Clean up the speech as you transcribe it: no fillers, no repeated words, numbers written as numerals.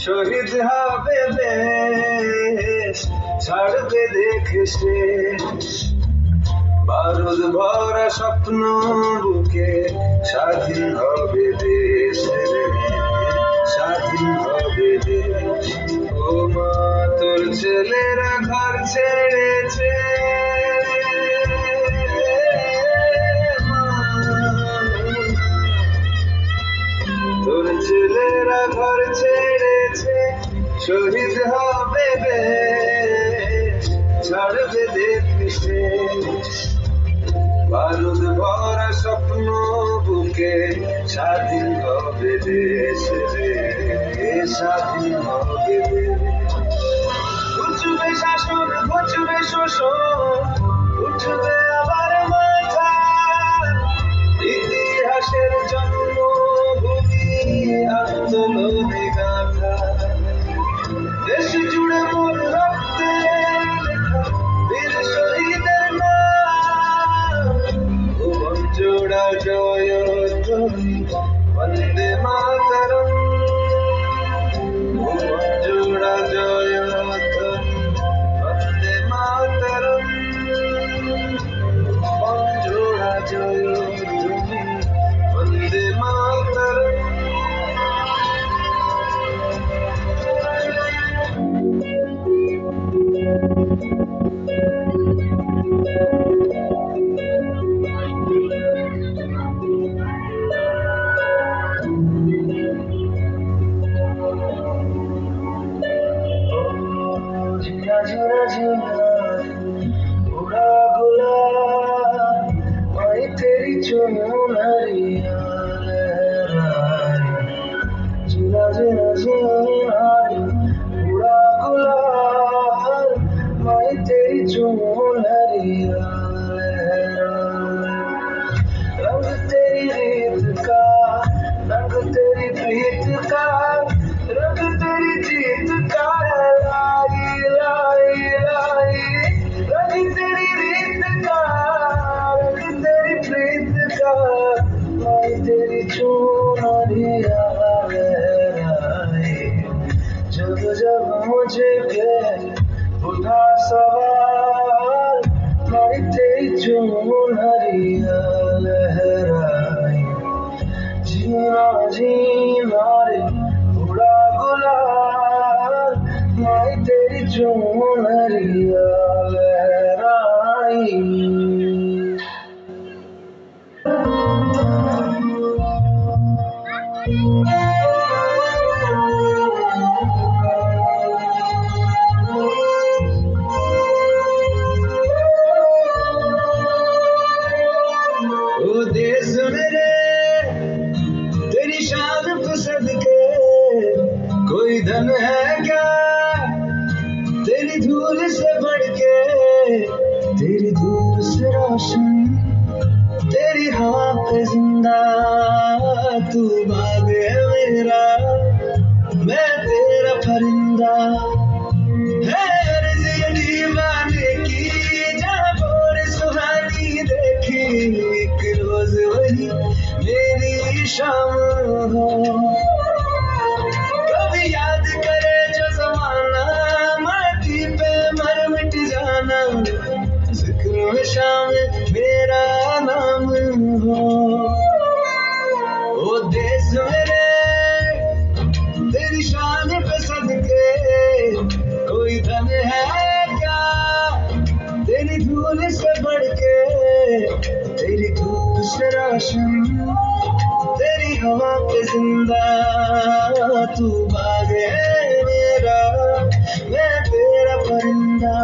শহীদ হবে দেশ, ছাড়বে দেখে শেষ। বারুদ ভরা স্বপ্ন বুকে, স্বাধীন হবে দেশ, স্বাধীন হবে দেশ। ও মা, তোর ছেলেরা ঘর ছেড়েছে, তোর ছেলেরা ঘর ছেড়েছে, শহীদ হবে দেশ, ছাড়বে দেখে শেষ। বারুদ ভরা স্বপ্ন বুকে, স্বাধীন হবে দেশ, স্বাধীন হবে দেশ। উঠবে শাসন, ঘুচবে শোষণ, উঠবে আবার মাথা, ইতিহাসের জন্মভূমি আন্দোলনে গাথা। দেশ জুড়ে মোর রক্তে লেখা বীর শহীদের নাম, ভুবন জোড়া জয়ধ্বনি বন্দে মাতরম, ভুবন জোড়া জয়ধ্বনি বন্দে মাতরম, ভুবন জোড়া জয়ধ্বনি বন্দে মাতরম। जिया जिया जिया उड़ा गुलाल, मैं तेरी चुनरिया लहराए। जिया जिया जिया उड़ा गुलाल, मैं तेरी चुनरिया लहराए। रंग तेरी रीत का, रंग तेरी प्रीत का, रंग तेरी जीत का, लाई लाई लाई। रंग तेरी रीत का, रंग तेरी प्रीत का, मैं तेरी चुनरिया लहराए। जब जब मुझे पे उठा सवाल, मैं तेरी चुनरिया लहराए। जीना जीना रे उड़ा गुलाल, मैं तेरी चुनरिया लहराई। ओ देश मेरे तेरी शान पसंद के, कोई धन है क्या तेरी धूल से बढ़ के। तेरी धूप से रोशन, तेरी हवा पे जिंदा, तू बाग है मेरा, मैं तेरा परिंदा। है अर्ज़ ये दीवाने की, जहाँ भोर सुहानी देखी, एक रोज वही मेरी शाम हो। कभी याद करे जो ज़माना, माटी पे मर मिट जाना, जिक्र में शामिल मेरा नाम हो। ओ देश मेरे तेरी शान पे सदके, कोई धन है क्या तेरी धूल से बढ़ के। तेरी धूप से रोशन, तेरी हवा पे जिंदा, तू बाग है मेरा, मैं तेरा परिंदा।